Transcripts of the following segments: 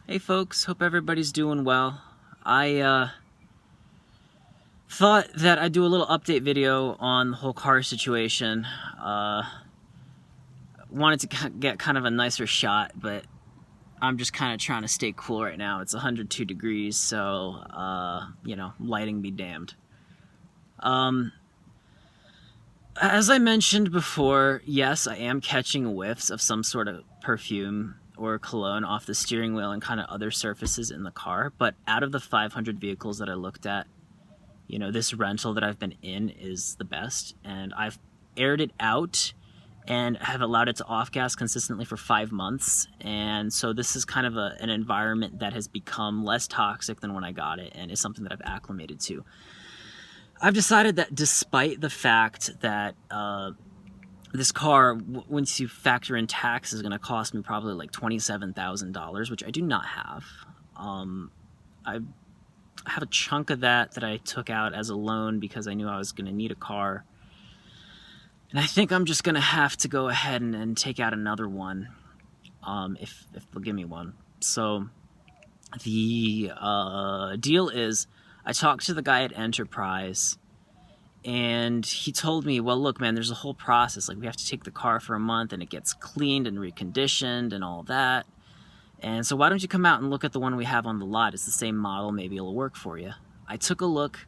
Hey folks, hope everybody's doing well. I thought that I'd do a little update video on the whole car situation. Wanted to get kind of a nicer shot, but I'm just kind of trying to stay cool right now. It's 102 degrees, so, lighting be damned. As I mentioned before, yes, I am catching whiffs of some sort of perfume or cologne off the steering wheel and kind of other surfaces in the car, but out of the 500 vehicles that I looked at, this rental that I've been in is the best, and I've aired it out and have allowed it to off-gas consistently for 5 months, and so this is kind of an environment that has become less toxic than when I got it, and is something that I've acclimated to. I've decided that despite the fact that this car, once you factor in tax, is going to cost me probably like $27,000, which I do not have. I have a chunk of that I took out as a loan because I knew I was going to need a car. And I think I'm just going to have to go ahead and take out another one, if they'll give me one. So the deal is, I talked to the guy at Enterprise, and he told me, well, look, man, there's a whole process. Like, we have to take the car for a month, and it gets cleaned and reconditioned and all that. And so why don't you come out and look at the one we have on the lot? It's the same model. Maybe it'll work for you. I took a look,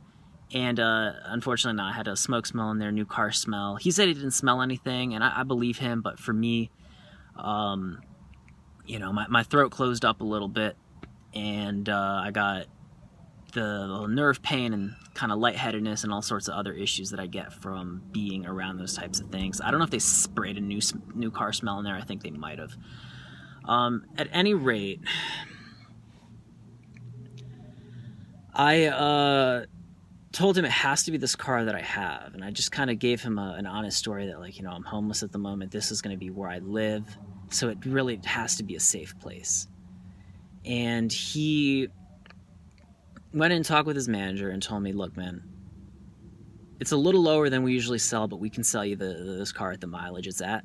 and unfortunately, I had a smoke smell in there, new car smell. He said he didn't smell anything, and I believe him. But for me, my throat closed up a little bit, and I got the nerve pain and kind of lightheadedness and all sorts of other issues that I get from being around those types of things. I don't know if they sprayed a new car smell in there. I think they might have. At any rate, I told him it has to be this car that I have, and I just kind of gave him an honest story that, like, I'm homeless at the moment. This is going to be where I live, so it really has to be a safe place. And he went in and talked with his manager and told me, look, man, it's a little lower than we usually sell, but we can sell you this car at the mileage it's at.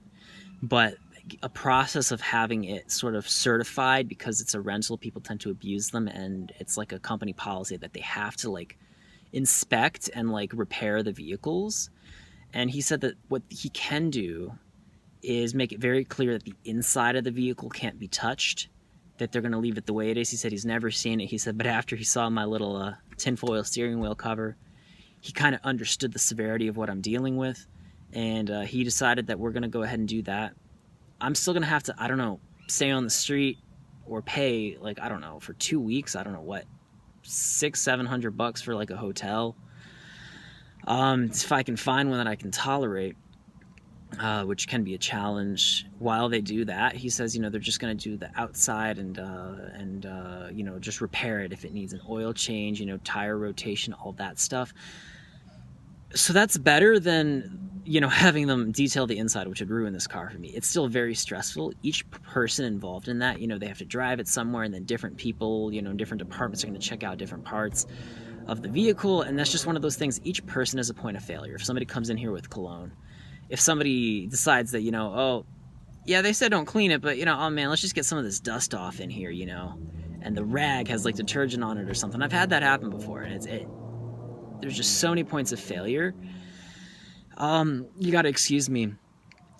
But a process of having it sort of certified, because it's a rental, people tend to abuse them, and it's like a company policy that they have to like inspect and like repair the vehicles. And he said that what he can do is make it very clear that the inside of the vehicle can't be touched, that they're going to leave it the way it is. He said he's never seen it. He said, but after he saw my little tinfoil steering wheel cover, he kind of understood the severity of what I'm dealing with, and he decided that we're going to go ahead and do that. I'm still going to have to, I don't know, stay on the street or pay, like, I don't know, for 2 weeks, I don't know what, $600-700 for like a hotel. If I can find one that I can tolerate, which can be a challenge. While they do that, he says, they're just going to do the outside and just repair it if it needs an oil change, tire rotation, all that stuff. So that's better than, having them detail the inside, which would ruin this car for me. It's still very stressful. Each person involved in that, they have to drive it somewhere, and then different people, different departments are going to check out different parts of the vehicle, and that's just one of those things. Each person is a point of failure. If somebody comes in here with cologne, if somebody decides that, oh, yeah, they said don't clean it, but, oh man, let's just get some of this dust off in here, and the rag has like detergent on it or something. I've had that happen before, and there's just so many points of failure. You gotta excuse me.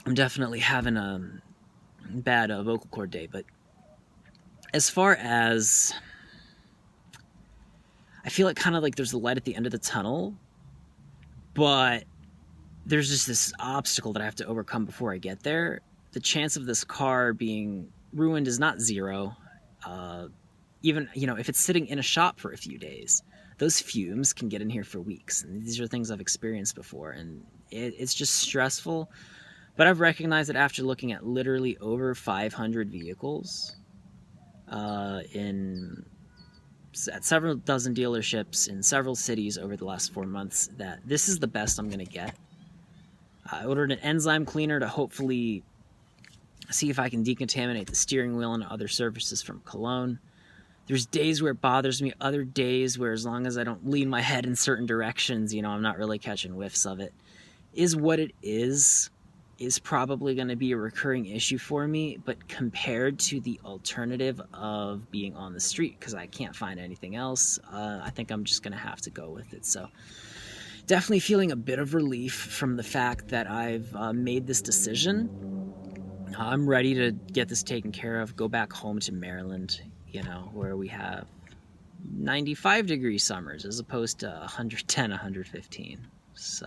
I'm definitely having a bad vocal cord day, but as far as, I feel like kind of like there's a light at the end of the tunnel, but there's just this obstacle that I have to overcome before I get there. The chance of this car being ruined is not zero. Even, if it's sitting in a shop for a few days, those fumes can get in here for weeks. And these are things I've experienced before, and it's just stressful. But I've recognized that after looking at literally over 500 vehicles at several dozen dealerships in several cities over the last 4 months, that this is the best I'm going to get. I ordered an enzyme cleaner to hopefully see if I can decontaminate the steering wheel and other surfaces from cologne. There's days where it bothers me, other days where, as long as I don't lean my head in certain directions, I'm not really catching whiffs of it. Is what it is. is probably going to be a recurring issue for me, but compared to the alternative of being on the street, because I can't find anything else, I think I'm just going to have to go with it. So definitely feeling a bit of relief from the fact that I've made this decision. I'm ready to get this taken care of, go back home to Maryland, where we have 95-degree summers as opposed to 110, 115. So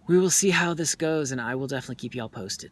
we will see how this goes, and I will definitely keep y'all posted.